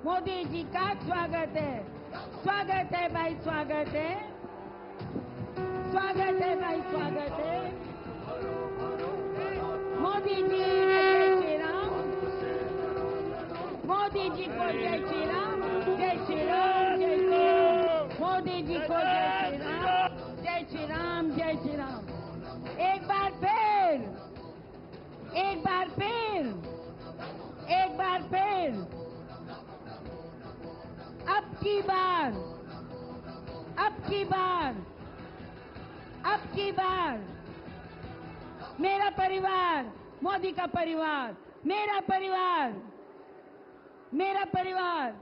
मोदी जी का स्वागत है। स्वागत है भाई, स्वागत है। स्वागत है भाई, स्वागत है। मोदी जी को जय श्री राम। मोदी जी को जय श्री राम। जय श्री राम, जय श्री राम। मोदी जी को जय श्री राम। जय श्री राम, जय श्री राम। एक बार फिर, एक बार फिर, एक बार फिर, अब की बार, अब की बार, अब की बार मेरा परिवार, मोदी का परिवार, मेरा परिवार, मेरा परिवार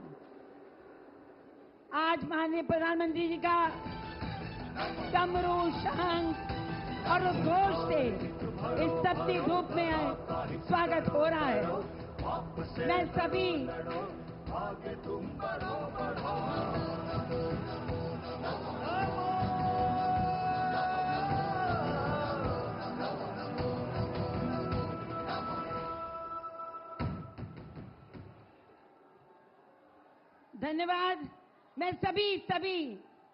आज माननीय प्रधानमंत्री जी का डमरू, शंख और उद्घोष से इस तपती धूप में स्वागत हो रहा है। मैं सभी धन्यवाद। मैं सभी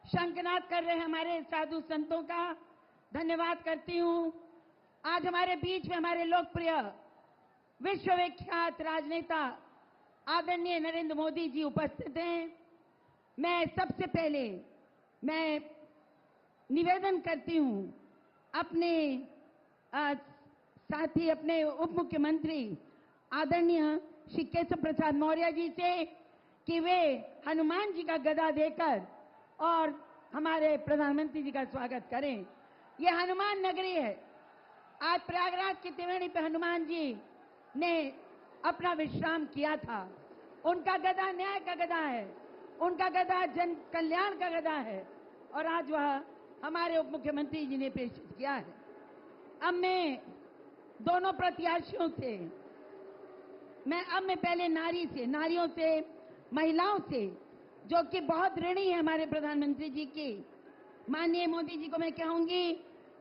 शंखनाद कर रहे हमारे साधु संतों का धन्यवाद करती हूं। आज हमारे बीच में हमारे लोकप्रिय विश्वविख्यात राजनेता आदरणीय नरेंद्र मोदी जी उपस्थित हैं। मैं सबसे पहले मैं निवेदन करती हूं अपने साथी, अपने उप मुख्यमंत्री आदरणीय श्री केशव प्रसाद मौर्य जी से कि वे हनुमान जी का गदा देकर और हमारे प्रधानमंत्री जी का स्वागत करें। ये हनुमान नगरी है। आज प्रयागराज की त्रिवेणी पे हनुमान जी ने अपना विश्राम किया था। उनका गदा न्याय का गदा है, उनका गदा जन कल्याण का गदा है और आज वह हमारे उप मुख्यमंत्री जी ने पेश किया है। अब मैं दोनों प्रत्याशियों से, मैं पहले नारियों से, महिलाओं से, जो कि बहुत ऋणी है हमारे प्रधानमंत्री जी की, माननीय मोदी जी को मैं कहूंगी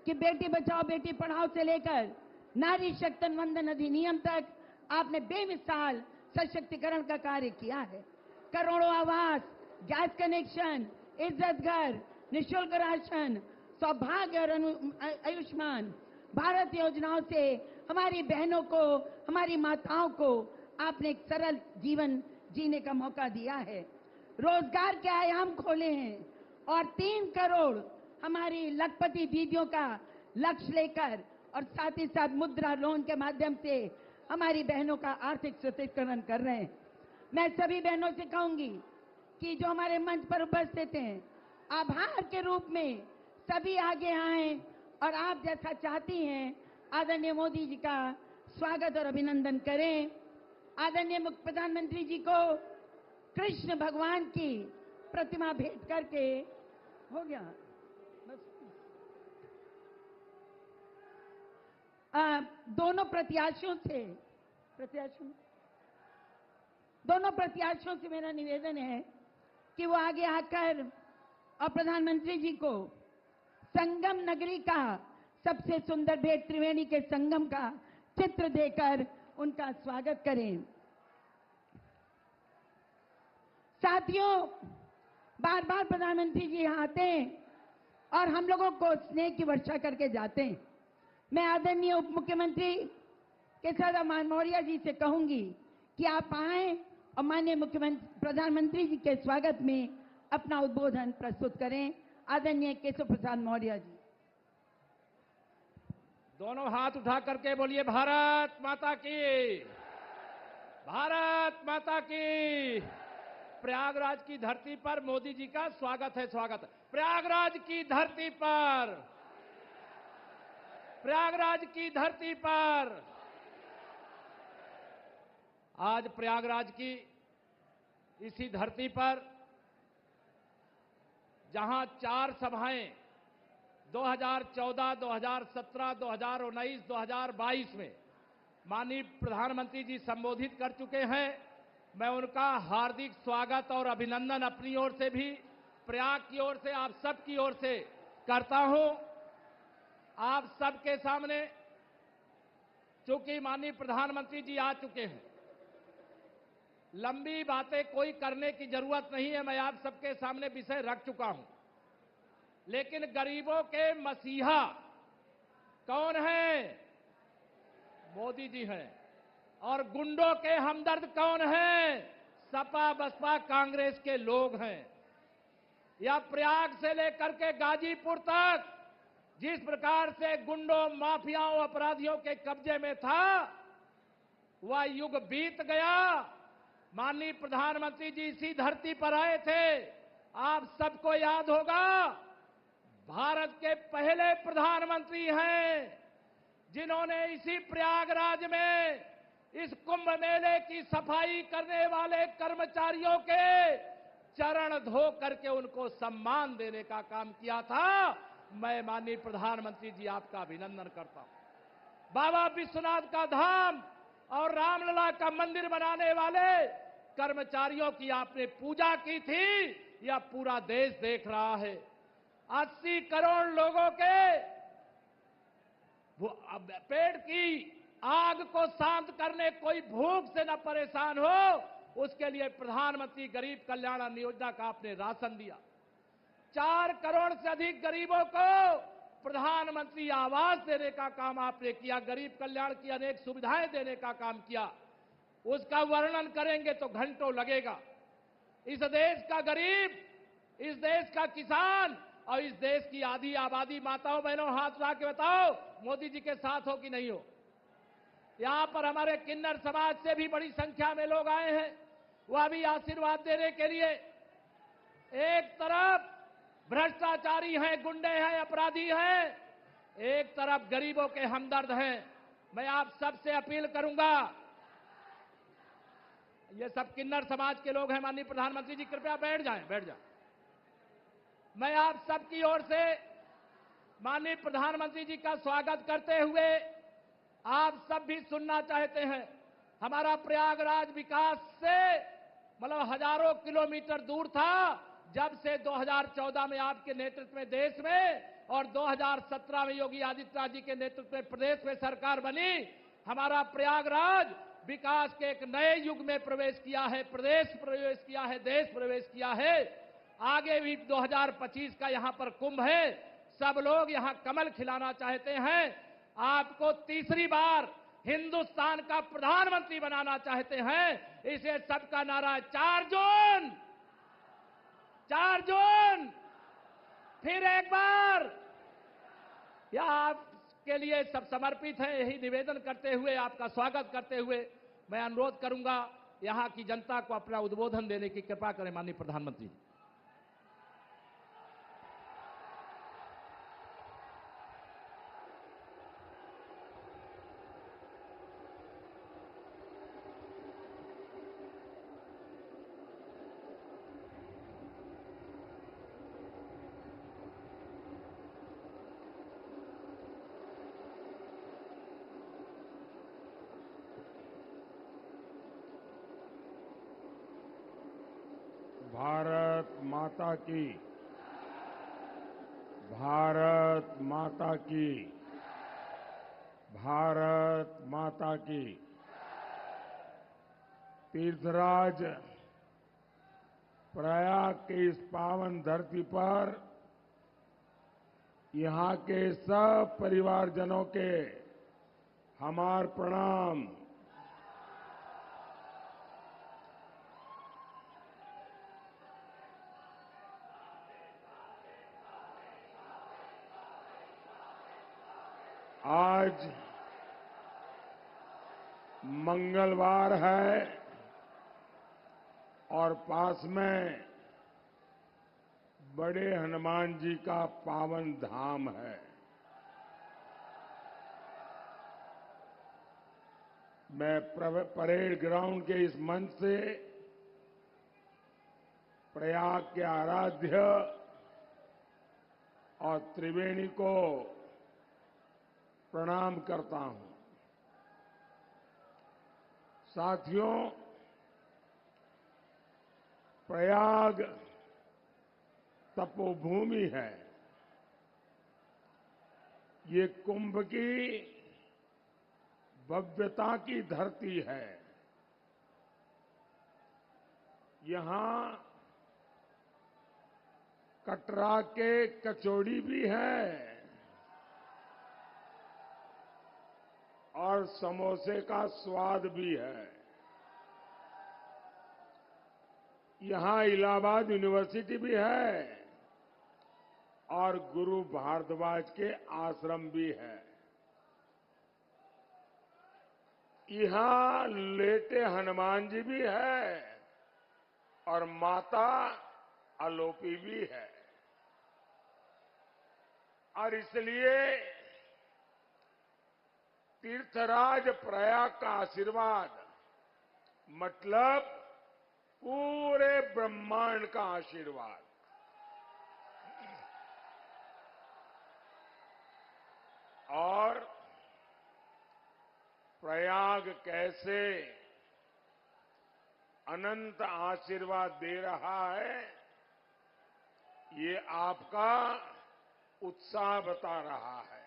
कि बेटी बचाओ बेटी पढ़ाओ से लेकर नारी शक्ति वंदन अधिनियम तक आपने बेमिसाल सशक्तिकरण का कार्य किया है। करोड़ों आवास, गैस कनेक्शन, इज्जत घर, निःशुल्क राशन, सौभाग्य और आयुष्मान भारत योजनाओं से हमारी बहनों को, हमारी माताओं को आपने एक सरल जीवन जीने का मौका दिया है। रोजगार के आयाम खोले हैं और 3 करोड़ हमारी लखपति दीदियों का लक्ष्य लेकर और साथ ही साथ मुद्रा लोन के माध्यम से हमारी बहनों का आर्थिक सशक्तिकरण कर रहे हैं। मैं सभी बहनों से कहूंगी कि जो हमारे मंच पर उपस्थित हैं, आभार के रूप में सभी आगे आएं और आप जैसा चाहती हैं आदरणीय मोदी जी का स्वागत और अभिनंदन करें। आदरणीय प्रधानमंत्री जी को कृष्ण भगवान की प्रतिमा भेंट करके हो गया बस। दोनों प्रत्याशियों से मेरा निवेदन है कि वो आगे आकर और प्रधानमंत्री जी को संगम नगरी का सबसे सुंदर भेंट, त्रिवेणी के संगम का चित्र देकर उनका स्वागत करें। साथियों, बार बार प्रधानमंत्री जी यहाँ आते हैं और हम लोगों को स्नेह की वर्षा करके जाते हैं। मैं आदरणीय उप मुख्यमंत्री केशव मौर्य जी से कहूंगी कि आप आए और माननीय मुख्यमंत्री प्रधानमंत्री जी के स्वागत में अपना उद्बोधन प्रस्तुत करें। आदरणीय केशव प्रसाद मौर्य जी। दोनों हाथ उठा करके बोलिए भारत माता की, भारत माता की। प्रयागराज की धरती पर मोदी जी का स्वागत है, स्वागत। प्रयागराज की धरती पर, प्रयागराज की धरती पर आज प्रयागराज की इसी धरती पर जहां 4 सभाएं 2014, 2017, 2019, 2022 में माननीय प्रधानमंत्री जी संबोधित कर चुके हैं। मैं उनका हार्दिक स्वागत और अभिनंदन अपनी ओर से भी, प्रयाग की ओर से, आप सब की ओर से करता हूं। आप सबके सामने चूंकि माननीय प्रधानमंत्री जी आ चुके हैं, लंबी बातें कोई करने की जरूरत नहीं है, मैं आप सबके सामने विषय रख चुका हूं। लेकिन गरीबों के मसीहा कौन है? मोदी जी हैं। और गुंडों के हमदर्द कौन है? सपा बसपा कांग्रेस के लोग हैं। या प्रयाग से लेकर के गाजीपुर तक जिस प्रकार से गुंडों, माफियाओं, अपराधियों के कब्जे में था, वह युग बीत गया। माननीय प्रधानमंत्री जी इसी धरती पर आए थे, आप सबको याद होगा। भारत के पहले प्रधानमंत्री हैं जिन्होंने इसी प्रयागराज में इस कुंभ मेले की सफाई करने वाले कर्मचारियों के चरण धो करके उनको सम्मान देने का काम किया था। मैं माननीय प्रधानमंत्री जी आपका अभिनंदन करता हूं। बाबा विश्वनाथ का धाम और रामलला का मंदिर बनाने वाले कर्मचारियों की आपने पूजा की थी, यह पूरा देश देख रहा है। 80 करोड़ लोगों के वो पेट की आग को शांत करने, कोई भूख से न परेशान हो, उसके लिए प्रधानमंत्री गरीब कल्याण अन्न योजना का आपने राशन दिया। 4 करोड़ से अधिक गरीबों को प्रधानमंत्री आवास देने का काम आपने किया। गरीब कल्याण की अनेक सुविधाएं देने का काम किया। उसका वर्णन करेंगे तो घंटों लगेगा। इस देश का गरीब, इस देश का किसान और इस देश की आधी आबादी, माताओं बहनों हाथ उठा के बताओ, मोदी जी के साथ हो कि नहीं हो? यहां पर हमारे किन्नर समाज से भी बड़ी संख्या में लोग आए हैं, वह भी आशीर्वाद देने के लिए। एक तरफ भ्रष्टाचारी हैं, गुंडे हैं, अपराधी हैं, एक तरफ गरीबों के हमदर्द हैं। मैं आप सबसे अपील करूंगा, ये सब किन्नर समाज के लोग हैं। माननीय प्रधानमंत्री जी कृपया बैठ जाएं, बैठ जाएं। मैं आप सबकी ओर से माननीय प्रधानमंत्री जी का स्वागत करते हुए आप सब भी सुनना चाहते हैं। हमारा प्रयागराज विकास से मतलब हजारों किलोमीटर दूर था। जब से 2014 में आपके नेतृत्व में देश में और 2017 में योगी आदित्यनाथ जी के नेतृत्व में प्रदेश में सरकार बनी, हमारा प्रयागराज विकास के एक नए युग में प्रवेश किया है, प्रदेश प्रवेश किया है, देश प्रवेश किया है। आगे भी 2025 का यहां पर कुंभ है। सब लोग यहां कमल खिलाना चाहते हैं। आपको तीसरी बार हिंदुस्तान का प्रधानमंत्री बनाना चाहते हैं। इसे सबका नारा 4 जून, 4 जून, फिर एक बार। यह आपके लिए सब समर्पित है। यही निवेदन करते हुए, आपका स्वागत करते हुए मैं अनुरोध करूंगा, यहां की जनता को अपना उद्बोधन देने की कृपा करें। माननीय प्रधानमंत्री। भारत माता की, भारत माता की, भारत माता की। तीर्थराज प्रयाग की इस पावन धरती पर यहां के सब परिवारजनों के हमार प्रणाम। आज मंगलवार है और पास में बड़े हनुमान जी का पावन धाम है। मैं परेड ग्राउंड के इस मंच से प्रयाग के आराध्य और त्रिवेणी को प्रणाम करता हूं। साथियों, प्रयाग तपोभूमि है। ये कुंभ की भव्यता की धरती है। यहां कटरा के कचौड़ी भी है और समोसे का स्वाद भी है। यहां इलाहाबाद यूनिवर्सिटी भी है और गुरु भारद्वाज के आश्रम भी है। यहां लेटे हनुमान जी भी है और माता आलोपी भी है। और इसलिए तीर्थराज प्रयाग का आशीर्वाद मतलब पूरे ब्रह्मांड का आशीर्वाद। और प्रयाग कैसे अनंत आशीर्वाद दे रहा है, ये आपका उत्साह बता रहा है।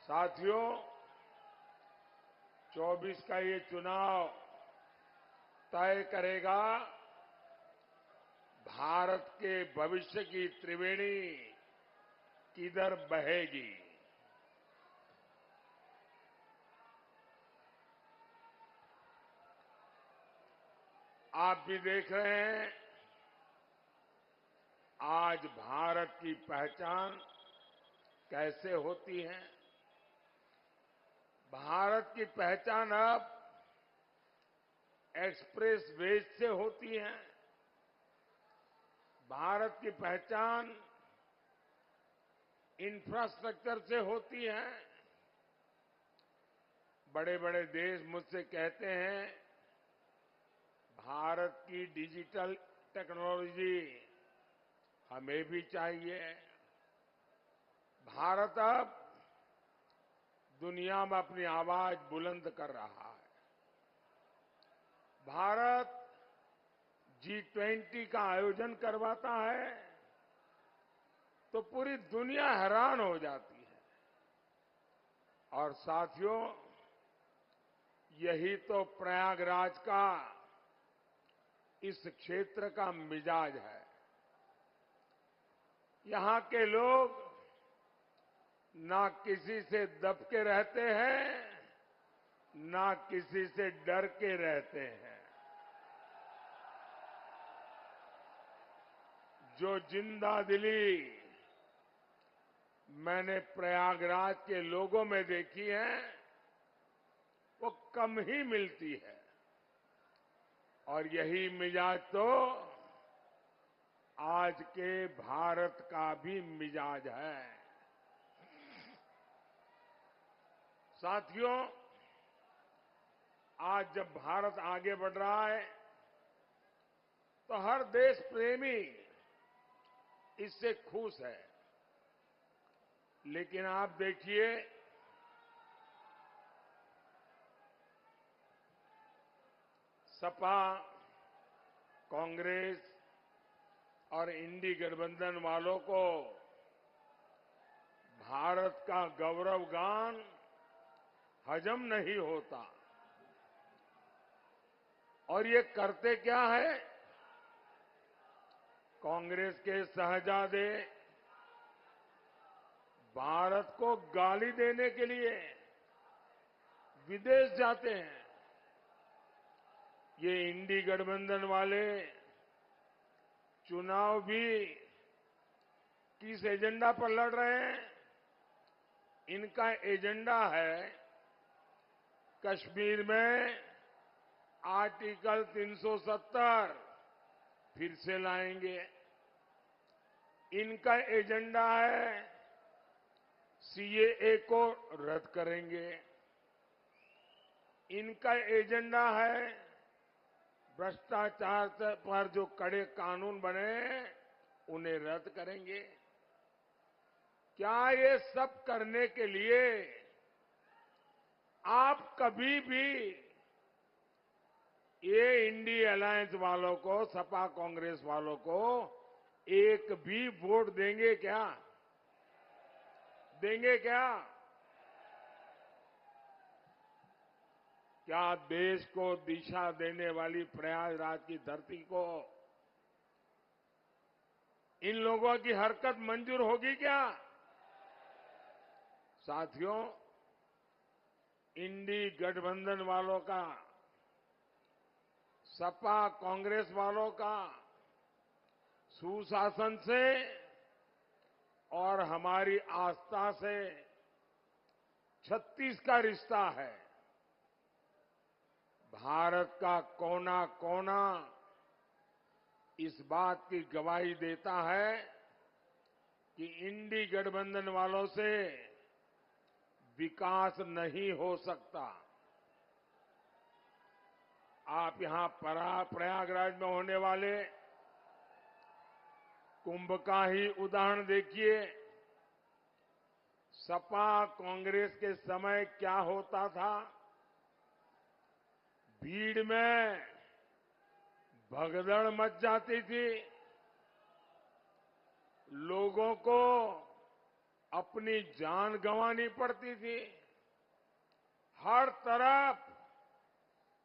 साथियों, 24 का ये चुनाव तय करेगा भारत के भविष्य की त्रिवेणी किधर बहेगी। आप भी देख रहे हैं आज भारत की पहचान कैसे होती है। भारत की पहचान अब एक्सप्रेस वेज से होती है। भारत की पहचान इंफ्रास्ट्रक्चर से होती है। बड़े बड़े देश मुझसे कहते हैं भारत की डिजिटल टेक्नोलॉजी हमें भी चाहिए। भारत अब दुनिया में अपनी आवाज बुलंद कर रहा है। भारत G20 का आयोजन करवाता है तो पूरी दुनिया हैरान हो जाती है। और साथियों, यही तो प्रयागराज का इस क्षेत्र का मिजाज है। यहां के लोग ना किसी से दब के रहते हैं, ना किसी से डर के रहते हैं। जो जिंदा दिली मैंने प्रयागराज के लोगों में देखी है, वो कम ही मिलती है। और यही मिजाज तो आज के भारत का भी मिजाज है। साथियों, आज जब भारत आगे बढ़ रहा है तो हर देश प्रेमी इससे खुश है। लेकिन आप देखिए, सपा, कांग्रेस और इंडी गठबंधन वालों को भारत का गौरव गान हजम नहीं होता। और ये करते क्या है? कांग्रेस के शहजादे भारत को गाली देने के लिए विदेश जाते हैं। ये इंडी गठबंधन वाले चुनाव भी किस एजेंडा पर लड़ रहे हैं? इनका एजेंडा है कश्मीर में आर्टिकल 370 फिर से लाएंगे। इनका एजेंडा है सीएए को रद्द करेंगे। इनका एजेंडा है भ्रष्टाचार पर जो कड़े कानून बने उन्हें रद्द करेंगे। क्या ये सब करने के लिए आप कभी भी ये इंडी अलायंस वालों को, सपा कांग्रेस वालों को एक भी वोट देंगे क्या? देंगे क्या? क्या देश को दिशा देने वाली प्रयागराज की धरती को इन लोगों की हरकत मंजूर होगी क्या? साथियों, इंडी गठबंधन वालों का, सपा कांग्रेस वालों का सुशासन से और हमारी आस्था से 36 का रिश्ता है। भारत का कोना कोना इस बात की गवाही देता है कि इंडी गठबंधन वालों से विकास नहीं हो सकता। आप यहां प्रयागराज में होने वाले कुंभ का ही उदाहरण देखिए। सपा कांग्रेस के समय क्या होता था? भीड़ में भगदड़ मच जाती थी, लोगों को अपनी जान गंवानी पड़ती थी, हर तरफ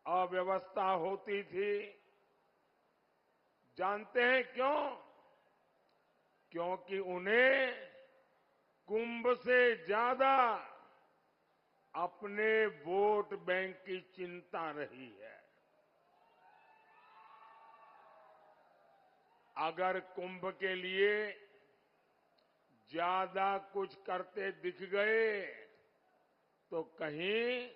अव्यवस्था होती थी। जानते हैं क्यों? क्योंकि उन्हें कुंभ से ज्यादा अपने वोट बैंक की चिंता रही है। अगर कुंभ के लिए ज्यादा कुछ करते दिख गए तो कहीं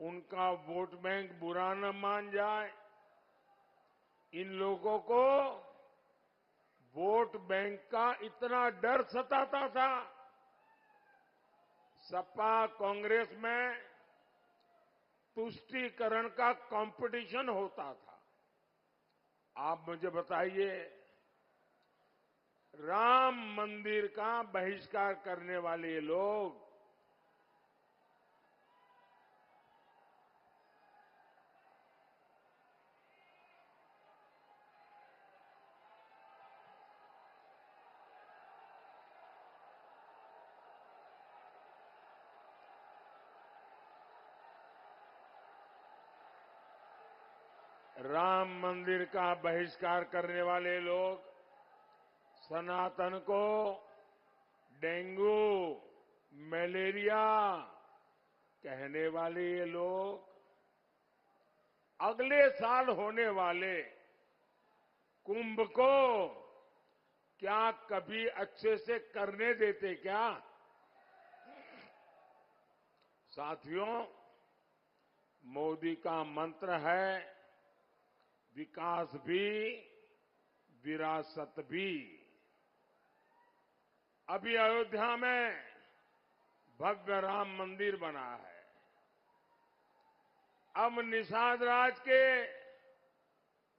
उनका वोट बैंक बुरा न मान जाए। इन लोगों को वोट बैंक का इतना डर सताता था। सपा कांग्रेस में तुष्टीकरण का कंपटीशन होता था। आप मुझे बताइए, राम मंदिर का बहिष्कार करने वाले ये लोग राम मंदिर का बहिष्कार करने वाले लोग, सनातन को डेंगू, मलेरिया कहने वाले ये लोग अगले साल होने वाले कुंभ को क्या कभी अच्छे से करने देते क्या? साथियों, मोदी का मंत्र है विकास भी विरासत भी। अभी अयोध्या में भव्य राम मंदिर बना है। अब निषाद राज के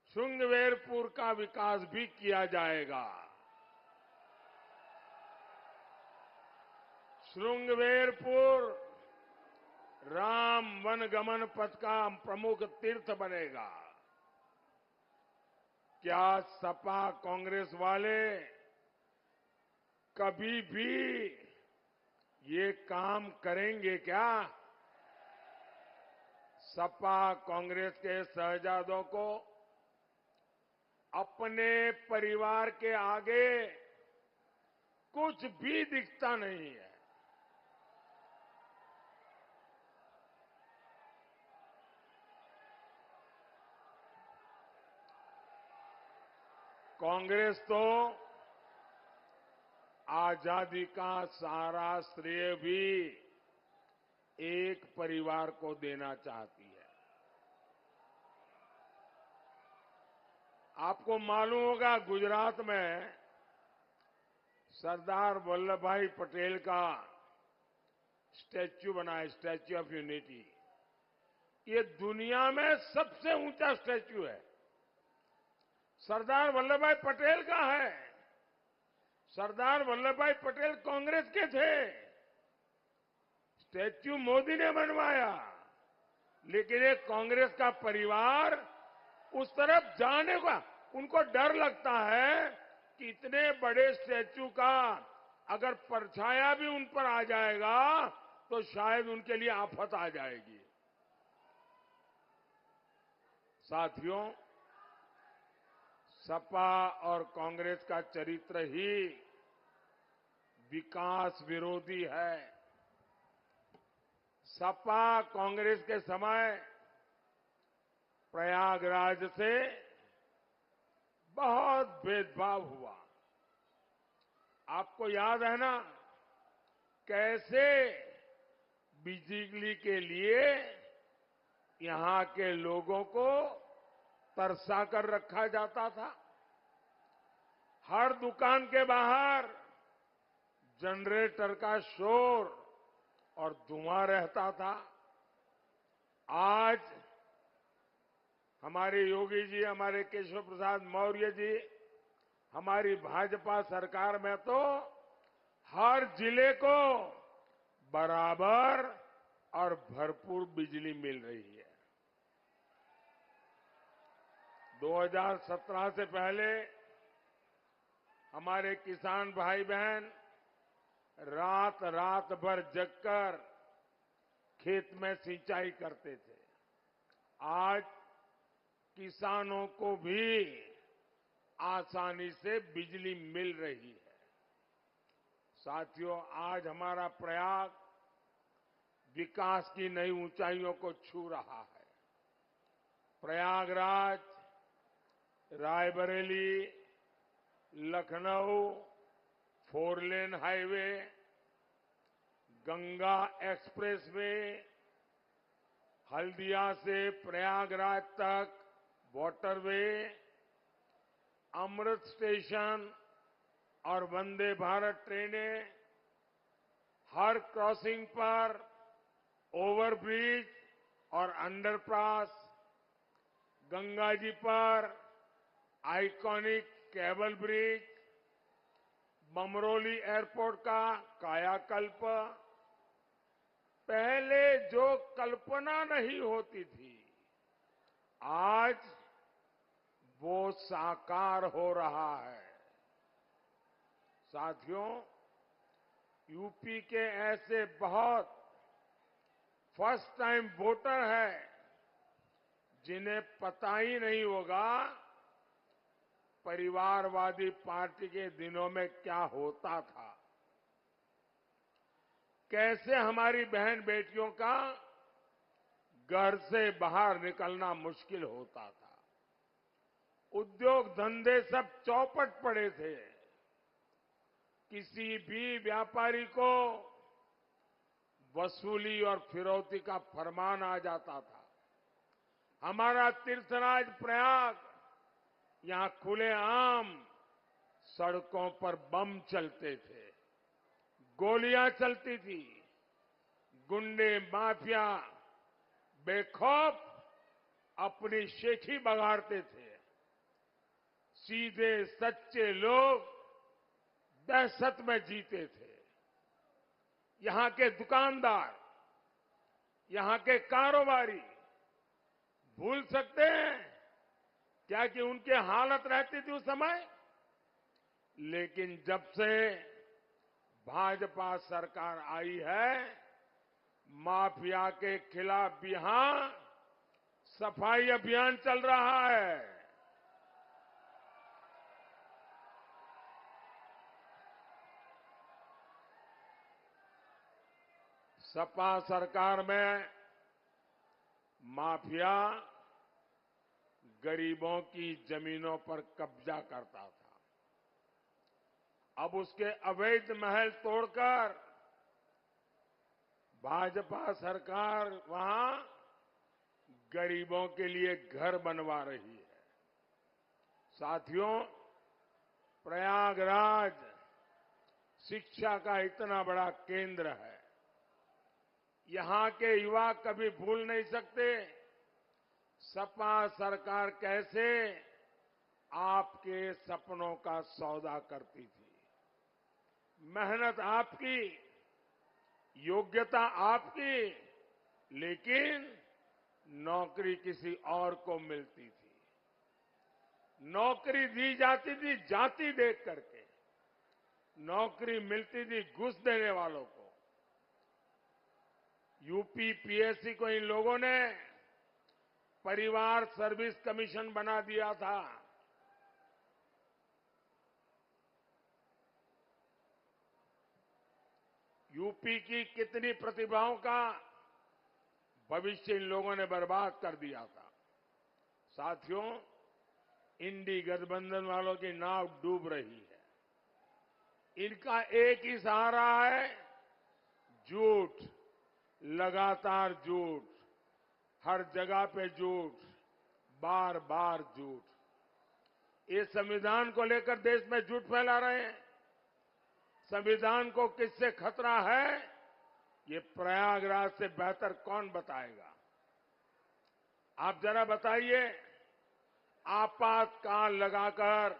श्रृंगवेरपुर का विकास भी किया जाएगा। श्रृंगवेरपुर राम वनगमन पथ का प्रमुख तीर्थ बनेगा। क्या सपा कांग्रेस वाले कभी भी ये काम करेंगे क्या? सपा कांग्रेस के शहजादों को अपने परिवार के आगे कुछ भी दिखता नहीं है। कांग्रेस तो आजादी का सारा श्रेय भी एक परिवार को देना चाहती है। आपको मालूम होगा, गुजरात में सरदार वल्लभ भाई पटेल का स्टैच्यू बना है, स्टैच्यू ऑफ यूनिटी। ये दुनिया में सबसे ऊंचा स्टैच्यू है, सरदार वल्लभ भाई पटेल का है। सरदार वल्लभ भाई पटेल कांग्रेस के थे, स्टैच्यू मोदी ने बनवाया, लेकिन एक कांग्रेस का परिवार उस तरफ जाने का उनको डर लगता है कि इतने बड़े स्टैच्यू का अगर परछाया भी उन पर आ जाएगा तो शायद उनके लिए आफत आ जाएगी। साथियों, सपा और कांग्रेस का चरित्र ही विकास विरोधी है। सपा कांग्रेस के समय प्रयागराज से बहुत भेदभाव हुआ। आपको याद है ना, कैसे बिजली के लिए यहां के लोगों को तरसा कर रखा जाता था। हर दुकान के बाहर जनरेटर का शोर और धुआं रहता था। आज हमारे योगी जी, हमारे केशव प्रसाद मौर्य जी, हमारी भाजपा सरकार में तो हर जिले को बराबर और भरपूर बिजली मिल रही है। 2017 से पहले हमारे किसान भाई बहन रात रात भर जगकर खेत में सिंचाई करते थे। आज किसानों को भी आसानी से बिजली मिल रही है। साथियों, आज हमारा प्रयाग विकास की नई ऊंचाइयों को छू रहा है। Prayagraj, Raebareli, Lucknow 4 lane highway, Ganga expressway, Haldia से प्रयागराज तक वाटरवे, अमृत स्टेशन और वंदे भारत ट्रेनें, हर क्रॉसिंग पर ओवरब्रिज और अंडरपास, गंगा जी पर iconic cable bridge, Bamroli airport का कायाकल्प, पहले जो कल्पना नहीं होती थी, आज वो साकार हो रहा है। साथियों, यूपी के ऐसे बहुत फर्स्ट टाइम वोटर हैं जिन्हें पता ही नहीं होगा परिवारवादी पार्टी के दिनों में क्या होता था, कैसे हमारी बहन बेटियों का घर से बाहर निकलना मुश्किल होता था। उद्योग धंधे सब चौपट पड़े थे। किसी भी व्यापारी को वसूली और फिरौती का फरमान आ जाता था। हमारा तीर्थराज प्रयाग, यहां खुलेआम सड़कों पर बम चलते थे, गोलियां चलती थी, गुंडे माफिया बेखौफ अपनी शेखी बगाड़ते थे। सीधे सच्चे लोग दहशत में जीते थे। यहां के दुकानदार, यहां के कारोबारी भूल सकते हैं क्या कि उनकी हालत रहती थी उस समय? लेकिन जब से भाजपा सरकार आई है, माफिया के खिलाफ यहां सफाई अभियान चल रहा है। सपा सरकार में माफिया गरीबों की जमीनों पर कब्जा करता था। अब उसके अवैध महल तोड़कर भाजपा सरकार वहां गरीबों के लिए घर बनवा रही है। साथियों, प्रयागराज शिक्षा का इतना बड़ा केंद्र है। यहां के युवा कभी भूल नहीं सकते सपा सरकार कैसे आपके सपनों का सौदा करती थी। मेहनत आपकी, योग्यता आपकी, लेकिन नौकरी किसी और को मिलती थी। नौकरी दी जाती थी जाति देख करके, नौकरी मिलती थी घुस देने वालों को। यूपी पीएससी को इन लोगों ने परिवार सर्विस कमीशन बना दिया था। यूपी की कितनी प्रतिभाओं का भविष्य इन लोगों ने बर्बाद कर दिया था। साथियों, इंडी गठबंधन वालों की नाव डूब रही है। इनका एक ही सहारा है, झूठ, लगातार झूठ, हर जगह पे झूठ, बार बार झूठ। ये संविधान को लेकर देश में झूठ फैला रहे हैं। संविधान को किससे खतरा है, ये प्रयागराज से बेहतर कौन बताएगा। आप जरा बताइए, आपातकाल लगाकर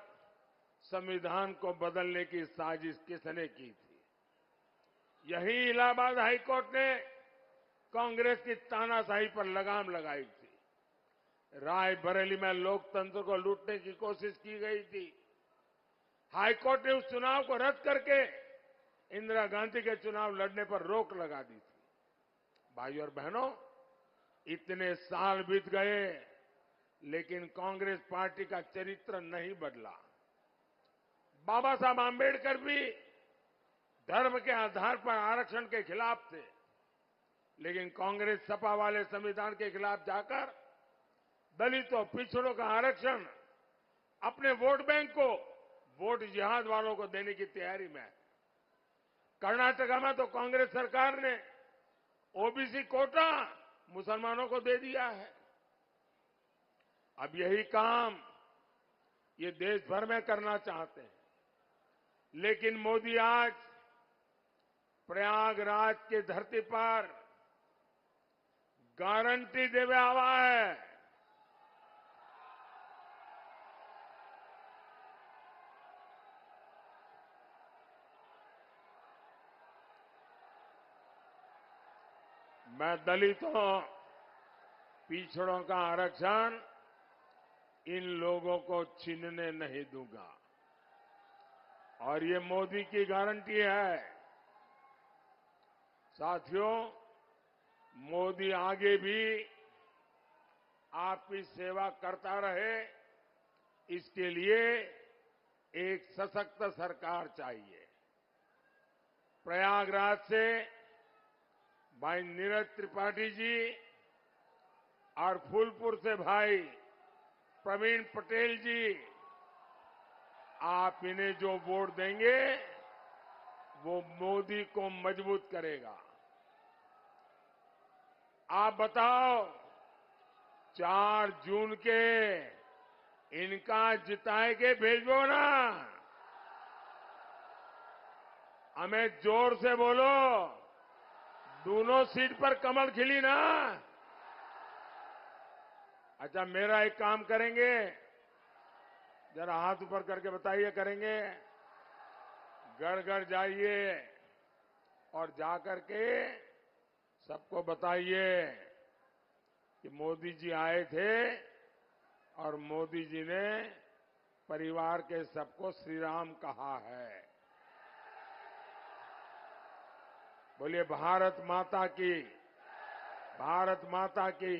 संविधान को बदलने की साजिश किसने की थी? यही इलाहाबाद हाईकोर्ट ने कांग्रेस की तानाशाही पर लगाम लगाई थी। रायबरेली में लोकतंत्र को लूटने की कोशिश की गई थी। हाईकोर्ट ने उस चुनाव को रद्द करके इंदिरा गांधी के चुनाव लड़ने पर रोक लगा दी थी। भाइयों और बहनों, इतने साल बीत गए लेकिन कांग्रेस पार्टी का चरित्र नहीं बदला। बाबा साहब आंबेडकर भी धर्म के आधार पर आरक्षण के खिलाफ थे, लेकिन कांग्रेस सपा वाले संविधान के खिलाफ जाकर दलितों, पिछड़ों का आरक्षण अपने वोट बैंक को वोट जिहाद वालों को देने की तैयारी में है। कर्नाटका में तो कांग्रेस सरकार ने ओबीसी कोटा मुसलमानों को दे दिया है। अब यही काम ये देश भर में करना चाहते हैं, लेकिन मोदी आज प्रयागराज की धरती पर गारंटी देवे आवा है। मैं दलितों, पिछड़ों का आरक्षण इन लोगों को छीनने नहीं दूंगा और ये मोदी की गारंटी है। साथियों, मोदी आगे भी आपकी सेवा करता रहे, इसके लिए एक सशक्त सरकार चाहिए। प्रयागराज से भाई नीरज त्रिपाठी जी और फूलपुर से भाई प्रवीण पटेल जी, आप इन्हें जो वोट देंगे वो मोदी को मजबूत करेगा। आप बताओ, 4 जून के इनका जिताए के भेजो ना। हमें जोर से बोलो, दोनों सीट पर कमल खिली ना। अच्छा, मेरा एक काम करेंगे, जरा हाथ ऊपर करके बताइए, करेंगे? घर घर जाइए और जाकर के सबको बताइए कि मोदी जी आए थे और मोदी जी ने परिवार के सबको श्री राम कहा है। बोलिए भारत माता की, भारत माता की।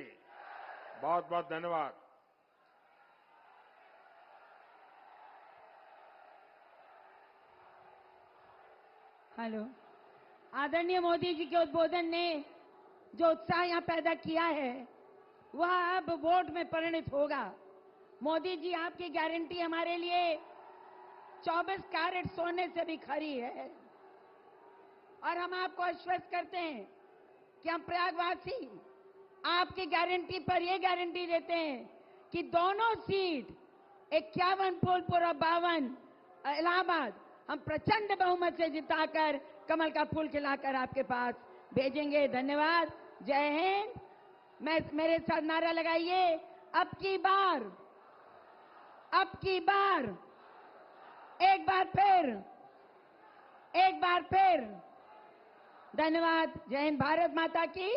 बहुत बहुत धन्यवाद। हेलो। आदरणीय मोदी जी के उद्बोधन ने जो उत्साह यहाँ पैदा किया है वह अब वोट में परिणत होगा। मोदी जी, आपकी गारंटी हमारे लिए 24 कैरेट सोने से भी खरी है और हम आपको आश्वस्त करते हैं कि हम प्रयागवासी आपकी गारंटी पर यह गारंटी देते हैं कि दोनों सीट 51 फूलपुर और 52 इलाहाबाद हम प्रचंड बहुमत से जिताकर कमल का फूल खिलाकर आपके पास भेजेंगे। धन्यवाद। जय हिंद। मेरे साथ नारा लगाइए, अब की बार, अब की बार, एक बार फिर, एक बार फिर। धन्यवाद। जय हिंद। भारत माता की।